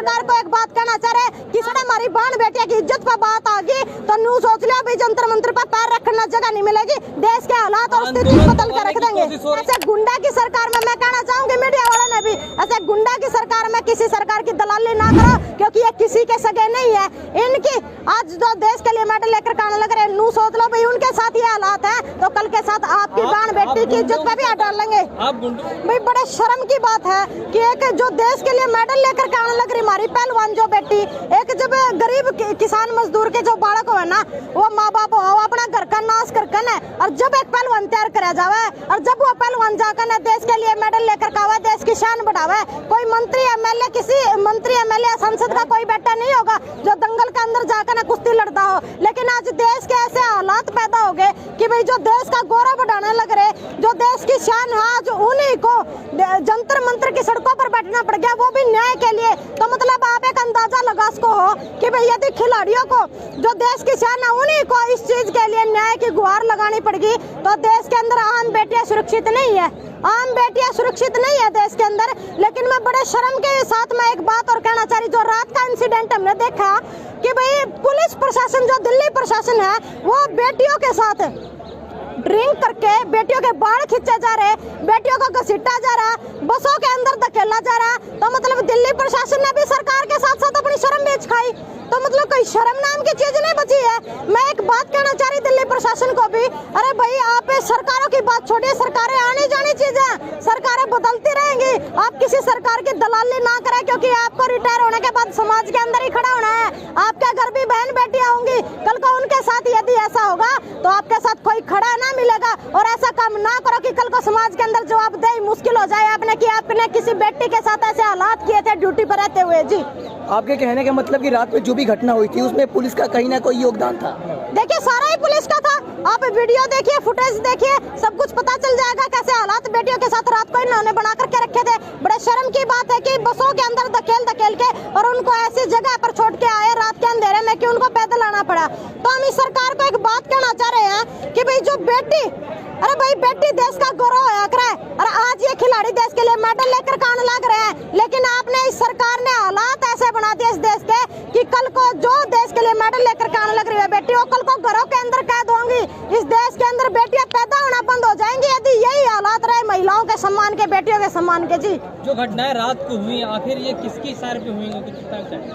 सरकार को एक बात कहना चाह रहे, किसी ने हमारी बहन बेटिया की इज्जत पर बात आ गई तो न्यू सोच लिया भाई जंतर मंत्र पर पैर रखना जगह नहीं मिलेगी, देश के हालात और स्थिति बदल कर रख देंगे। ऐसे गुंडा की सरकार में मैं कहना चाहूंगी मीडिया वालों ने भी, ऐसे गुंडा की सरकार में किसी सरकार की दलाली ना करो, क्योंकि ये किसी के सगे नहीं है। इनकी आज जो देश के लिए मेडल लेकर आने लग रहे, नू सोच लो भाई उनके साथ ये हालात है तो कल के साथ आपकी बहन बेटी की इज्जत पे भी हाथ डाल लेंगे। भाई बड़े शर्म की बात है कि एक जो देश के लिए मेडल लेकर के आने लग रही हमारी पहलवान जो बेटी, एक जब गरीब किसान मजदूर के जो बालक हो ना, वो माँ बाप हो अपना घर का नाश करके न, और जब एक पहलवान तैयार करा जावे और जब वो पहलवान जाकर न देश के लिए मेडल लेकर आवे, देश की शान बढ़ावे, कोई मंत्री एमएलए किसी मंत्री एमएलए संसद का कोई बेटा नहीं होगा जो दंगल के अंदर जाकर न कुश्ती लड़ता हो। लेकिन आज देश के ऐसे हालात पैदा हो गए कि भाई जो देश का गौरव बढ़ाने लग रहे, जो देश की शान है, आज उन्हीं को जंतर मंत्र की सड़कों पर बैठना पड़ गया, वो भी न्याय के लिए। तो मतलब आप एक अंदाजा लगा सको हो कि भाई यदि खिलाड़ियों को जो देश की शान है उन्हीं को इस चीज के लिए न्याय की गुहार लगानी पड़ेगी, तो देश के अंदर आम बेटियां सुरक्षित नहीं है, आम बेटियां सुरक्षित नहीं है देश के अंदर। लेकिन मैं बड़े शर्म के साथ में एक बात और कहना चाह रही, जो रात का इंसिडेंट हमने देखा कि भाई पुलिस प्रशासन जो दिल्ली प्रशासन है वो बेटियों के साथ ड्रिंक करके बेटियों के बाल खींचे जा रहे, बेटियों को घसीटा जा रहा, बसों के अंदर धकेला जा रहा। तो मतलब दिल्ली प्रशासन ने भी सरकार के साथ साथ अपनी शर्म बेच खाई, तो मतलब कोई शर्म नाम की चीज नहीं बची है। मैं एक बात कहना चाह रही दिल्ली प्रशासन को भी, अरे भाई आप सरकारों की बात छोड़िए, सरकारें आने जानी चीजें, सरकारें बदलती रहेंगी, आप किसी सरकार की दलाली ना करें, क्योंकि आपको रिटायर होने के बाद समाज के अंदर ही खड़ा होना है, आपके घर भी बहन बेटियां होंगी, कल को उनके साथ यदि ऐसा होगा तो आपके साथ कोई खड़ा ना मिलेगा। और ऐसा काम ना करो कि कल को समाज के अंदर जवाबदेही मुश्किल हो जाए आपने कि आपने किसी बेटी के साथ ऐसे हालात किए थे ड्यूटी पर रहते हुए। जी आपके कहने का मतलब कि रात में जो भी घटना हुई थी उसमें पुलिस का कहीं ना कोई योगदान था? देखिए सारा ही पुलिस का था, आप वीडियो देखिए, फुटेज देखिए, सब कुछ पता चल जाएगा कैसे हालात बेटियों के साथ रात को इन्होंने बना करके रखे थे। बड़े शर्म की बात है कि बसों के अंदर धकेल के और उनको ऐसी जगह पर छोड़ के आए रात के अंधेरे में कि उनको पैदल आना पड़ा। तो हम इस सरकार को एक बात कहना चाह रहे हैं कि भाई जो बेटी, अरे भाई बेटी देश का गौरव है, और आज ये खिलाड़ी देश के लिए मेडल लेकर आने लग रहे हैं, लेकिन आपने इस सरकार ने हालात ऐसे बना दिए इस देश के कि कल को जो देश के लिए मेडल लेकर आने लग रही है बेटी, वो कल को घरों के अंदर कैद होंगी, इस देश के अंदर बेटियां पैदा होना बंद हो जाएंगी यदि यही हालात रहे महिलाओं के सम्मान के, बेटियों के सम्मान के। जी जो घटनाएं रात को हुई आखिर ये किसके इशारे पे हुई?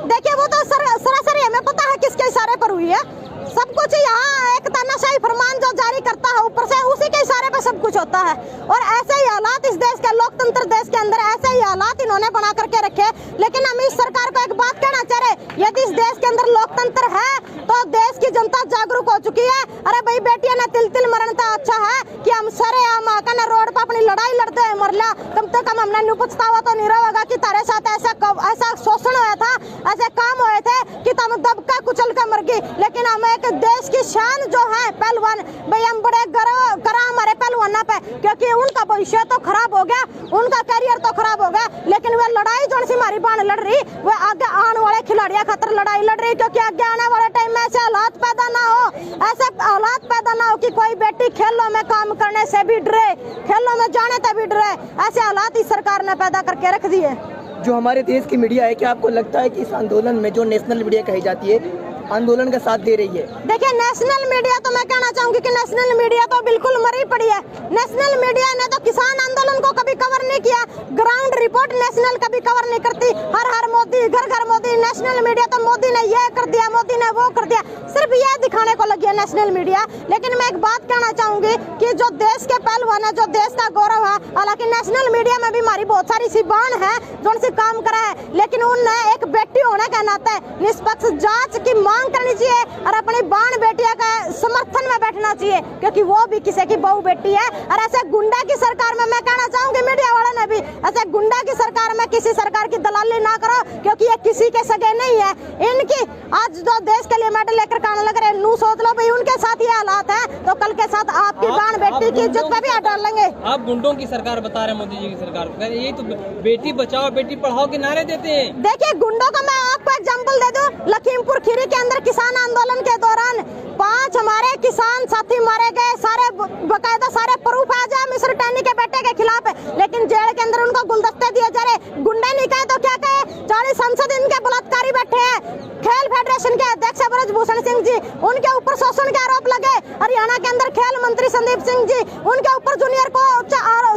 देखिए वो तो सरासरी हमें पता है किसके इशारे पर हुई है, सब कुछ यहाँ एक तानाशाही फरमान जो जारी करता है ऊपर से, उसी के इशारे पे सब कुछ होता है। और ऐसे ही हालात इस देश के लोकतंत्र देश के अंदर ऐसे ही हालात इन्होंने बना करके रखे। लेकिन हम इस सरकार को एक बात कहना चाह रहे, यदि इस देश के अंदर लोकतंत्र है तो देश की जनता जागरूक हो चुकी है। अरे भाई बेटियां ने तिल तिल मरना अच्छा है कि हम सरे आम आकर रोड पर अपनी लड़ाई लड़ते हैं मर लिया, कम से कम हमने न्यू पछतावा तो नहीं रहेगा कि तारे साथ ऐसा शोषण हुआ था, ऐसे काम हुए थे कि तुम दबका कुचल कर मर गई। लेकिन हम एक देश की शान जो है पहलवान, भाई हम बड़े गर्व करा हमारे पहलवानों पे, क्योंकि उनका भविष्य तो खराब हो गया, उनका करियर तो खराब हो गया, लेकिन वह लड़ाई जो सी हमारी बहन लड़ रही वो आगे आने वाले खिलाड़ियों खातर लड़ाई लड़ रही, क्योंकि आगे आने वाले टाइम में ऐसे हालात पैदा ना हो, ऐसे हालात पैदा ना हो कि कोई बेटी खेलों में काम करने से भी डरे, खेलों में जाने से भी डरे। ऐसे हालात इस सरकार ने पैदा करके रख दिए। जो हमारे देश की मीडिया है, क्या आपको लगता है कि इस आंदोलन में जो नेशनल मीडिया कही जाती है आंदोलन का साथ दे रही है? देखिए नेशनल मीडिया तो मैं कहना चाहूंगी कि नेशनल मीडिया तो बिल्कुल मरी पड़ी है। नेशनल मीडिया ने तो किसान आंदोलन को कभी कवर नहीं किया, ग्राउंड रिपोर्ट नेशनल कभी कवर नहीं करती, हर हर मोदी घर घर मोदी। नेशनल मीडिया तो मोदी ने ये कर दिया, मोदी ने वो कर दिया, सिर्फ ये दिखाने को लगी है नेशनल मीडिया। लेकिन मैं एक बात कहना चाहूंगी कि जो देश के पहलवान है, जो देश का गौरव है, हालांकि नेशनल मीडिया में भी हमारी बहुत सारी सी बहन है जो उनसे काम करा है, लेकिन उनने एक बेटी होने के नाते निष्पक्ष जांच की मांग करनी चाहिए और अपनी बहन बेटिया का समर्थन में बैठना चाहिए, क्योंकि वो भी किसी की बहू बेटी है। और ऐसे गुंडा की सरकार में मैं कहना चाहूंगी मीडिया वालों ने भी, ऐसे गुंडा की सरकार में किसी सरकार की दलाली ना करो, क्योंकि ये किसी के सगे नहीं है। इनकी आज जो देश के लिए मेडल लेकर आने लग रहे, नू सोच लो भाई उनके साथ ये हालात है तो कल के साथ आपकी बहन बेटी की इज्जत पे भी हाथ डाल लेंगे। आप गुंडों की सरकार बता रहे हैं, मोदी जी की सरकार, ये तो बेटी बचाओ बेटी पढ़ाओ के नारे देते हैं। देखिए गुंडों का मैं आपको एग्जांपल दे दूं, लखीमपुर खीरी के अंदर किसान आंदोलन के दौरान 5 हमारे किसान साथी मारे गए, सारे बकायदा सारे प्रूफ आ जाए मिस्र टैनी के बेटे के खिलाफ, लेकिन जेल के अंदर उनको गुलदस्ते दिए जा रहे। गुंडे नहीं कहे तो क्या कहे, 40 संसद इनके बलात्कारी बैठे हैं। खेल फेडरेशन के अध्यक्ष ब्रजभूषण सिंह जी, उनके ऊपर शोषण के आरोप लगे। हरियाणा के अंदर खेल मंत्री संदीप सिंह जी, उनके ऊपर जूनियर को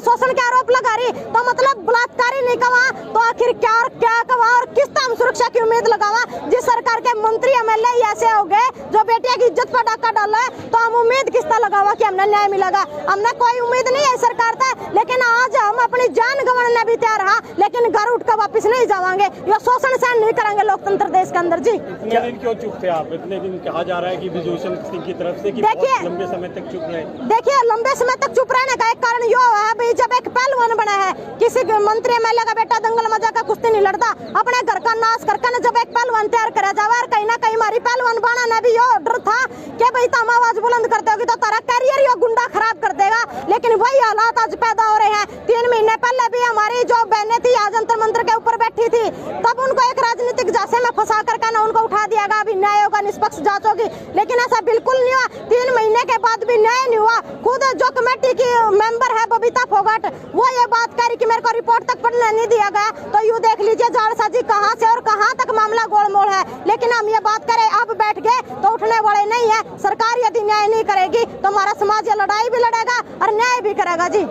शोषण के आरोप लगा रही। तो मतलब बलात्कारी नहीं कहा तो आखिर क्या कहा और किस तरह सुरक्षा की उम्मीद लगावा। जिस सरकार के मंत्री एमएलए ऐसे हो गए जो बेटिया की इज्जत पर डाका डाला है, तो हम उम्मीद किस तरह लगावा कि हमने न्याय मिलेगा। हमने कोई उम्मीद नहीं है सरकार से, लेकिन आज हम अपनी जान गंवाने भी तैयार हैं, लेकिन घर उठकर वापस नहीं जावांगे। ये शोषण सहन नहीं करेंगे लोकतंत्र देश के अंदर जी। इतने दिन क्यों चुप थे आप? इतने दिन कहा जा रहा है कि ब्रजभूषण सिंह की तरफ से कि बहुत लंबे समय तक चुप रहे। देखिए, लंबे समय तक चुप रहने का एक कारण यो है भाई, जब एक पहलवान बना है, किसी मंत्री एमएलए का बेटा दंगल मजा का कुश्ती नहीं लड़ता, अपने घर का नाश करके जब एक पहलवान तैयार करा जावा, कहीं ना कहीं हमारी पहलवान बना ने भी यो डर था कि भाई तुम आवाज बुलंद करते होगी तो तारा कैरियर यो गुंडा खराब कर देगा। लेकिन वही हालात आज पैदा हो रहे हैं। 3 महीने पहले भी हमारी जो बहनें थी आज जंतर मंत्र के ऊपर बैठी थी, तब उनको एक राजनीतिक जासे में फंसा करके ना उनको उठा दिया गया, अभी न्याय होगा, निष्पक्ष जांच होगी, लेकिन ऐसा बिल्कुल नहीं हुआ। 3 महीने के बाद भी न्याय नहीं हुआ। खुद जो कमेटी की मेंबर है बबीता फोगाट, वो ये बात कह रही कि मेरे को रिपोर्ट तक पढ़ने नहीं दिया गया। तो यूँ देख लीजिए जाड़सा जी कहाँ से और कहाँ तक मामला गोलमोल है। लेकिन हम ये बात करें अब बैठ गए तो उठने वाले नहीं है। सरकार यदि न्याय नहीं करेगी तो हमारा समाज ये लड़ाई भी लड़ेगा और न्याय भी करेगा जी।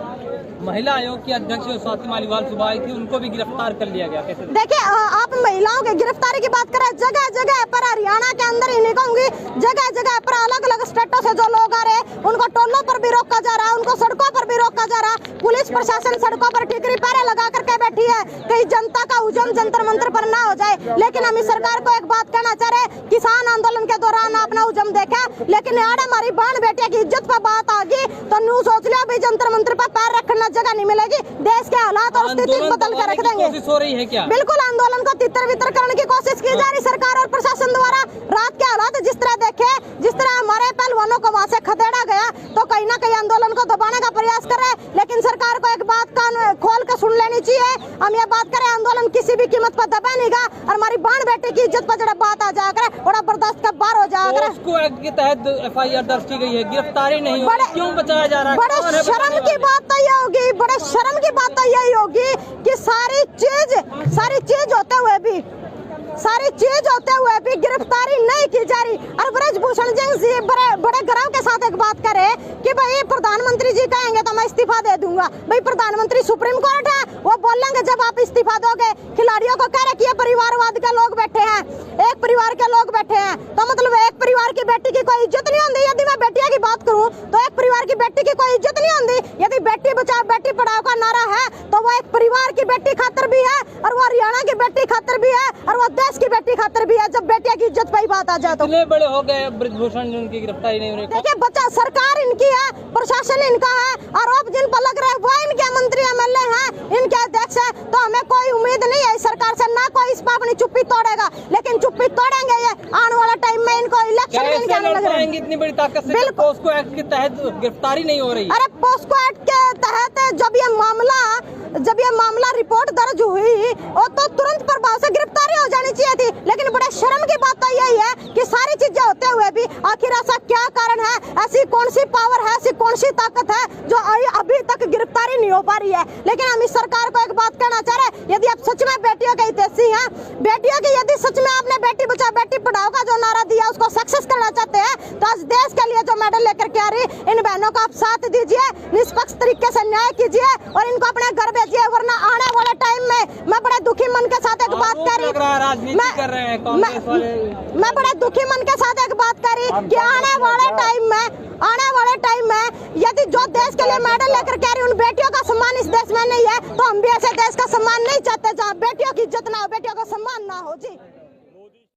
महिला आयोग की अध्यक्ष स्वाति मालीवाल सुबह आई थी, उनको भी गिरफ्तार कर लिया गया। कैसे देखिए, आप महिलाओं की गिरफ्तारी की बात करें, जगह जगह पर हरियाणा के अंदर ही नहीं कहूंगी, जगह जगह पर अलग अलग स्टेटों से जो लोग आ रहे हैं उनको टोलों पर भी रोका जा रहा है, उनको सड़कों पर भी रोका जा रहा है। पुलिस प्रशासन सड़कों पर टिकरी पैरे लगा करके बैठी है, कहीं जनता का हुजूम जंतर मंत्र पर ना हो जाए। लेकिन हम इस सरकार को एक बात कहना चाह रहे, किसान आंदोलन के दौरान अपना हुजूम देखा, लेकिन आड़े हमारी बहन बेटिया की इज्जत पर बात आ गई तो न्यू सोच लिया भाई जंतर मंत्र पर पैर रखना जगह नहीं मिलेगी। देश के हालात और स्थिति बदल कर रख देंगे। कोशिश हो रही है क्या? बिल्कुल, आंदोलन को तितर बितर करने की कोशिश की जा रही सरकार और प्रशासन द्वारा। रात के हालात जिस तरह देखे, जिस तरह हमारे पहलवानों को वहाँ से खदेड़ा गया, तो कहीं ना कहीं आंदोलन को दबाने का प्रयास कर रहे। लेकिन सरकार को एक बात कान खोल कर सुन लेनी चाहिए। हम ये बात करें, आंदोलन किसी भी कीमत पर दबा नहीं गा और हमारी बहन बेटी की इज्जत पर जरा बात आ जाकर बड़ा बर्दाश्त का बार हो जाकर। उसको एक्ट के तहत FIR दर्ज की गई है, गिरफ्तारी नहीं हुई, क्यों बचाया जा रहा है? बड़े शर्म की बात तो ये होगी, बड़े शर्म की बात तो यही होगी कि सारी चीज होते हुए भी गिरफ्तारी नहीं की जा रही। और ब्रजभूषण सिंह जी बड़े गर्व के साथ एक बात करे कि भाई प्रधानमंत्री जी कहेंगे तो मैं इस्तीफा दे दूंगा। भाई प्रधानमंत्री सुप्रीम कोर्ट है, वो बोलेंगे जब आप इस्तीफा दोगे। खिलाड़ियों को कह रहे कि ये परिवारवाद के लोग बैठे हैं, एक परिवार के लोग बैठे हैं, तो मतलब एक परिवार की बेटी की कोई इज्जत नहीं होती। यदि मैं बेटिया की बात करूँ तो एक परिवार की बेटी की कोई इज्जत नहीं होती। यदि बेटी बचाओ बेटी पढ़ाओ का नारा है तो वो एक परिवार की बेटी खातर भी है और वो हरियाणा की बेटी खातर भी है और वो देश की बेटी खातर भी है। जब बेटिया की इज्जत पर बात आ जाए तो इतने बड़े हो गए ब्रजभूषण, उनकी गिरफ्तारी नहीं हो रही। देखिए, बच्चा सरकार इनकी है, प्रशासन इनका है, आरोप जिन पर लग रहे हैं वो इनके मंत्री एमएलए हैं, इनके अध्यक्ष हैं। तो हमें कोई उम्मीद नहीं है इस सरकार से, ना कोई इस पर अपनी चुप्पी तोड़ेगा। लेकिन चुप्पी तोड़ेंगे ये आने वाला टाइम में, इनको इलेक्शन में इनके आने लग रहे हैं। इतनी बड़ी ताकत से पोस्को एक्ट के तहत गिरफ्तारी नहीं हो रही। अरे पोस्को एक्ट के तहत जब ये मामला रिपोर्ट दर्ज हुई और तो तुरंत प्रभाव से गिरफ्तारी हो जानी चाहिए थी। लेकिन बड़े शर्म की बात तो यही है कि सारी चीजें होते हुए भी आखिर ऐसा क्या कारण है, ऐसी कौन सी पावर है, ऐसी कौन सी ताकत है जो अभी तक गिरफ्तारी नहीं हो पा रही है। लेकिन हम इस सरकार को एक बात कहना चाह रहे हैं, यदि आप सच में बेटियों के हितैषी हैं, बेटियों की यदि सच में आपने बेटी बचाओ बेटी पढ़ाओ का जो नारा दिया उसको सक्सेस करना चाहते हैं, तो आज देश के लिए जो मेडल लेकर के आ रही इन बहनों को आप साथ दीजिए, निष्पक्ष तरीके से न्याय कीजिए और इनको अपने घर भेजिए। वरना आने वाले टाइम में मैं बड़े दुखी मन के साथ एक बात कर रही, मैं बड़े दुखी मन के साथ एक बात कर रही कि आने वाले टाइम में यदि जो देश के लिए मेडल लेकर के आ रही उन बेटियों का सम्मान इस देश में नहीं है, तो हम भी ऐसे देश का सम्मान नहीं चाहते जहाँ बेटियों की इज्जत ना हो, बेटियों का सम्मान ना हो जी।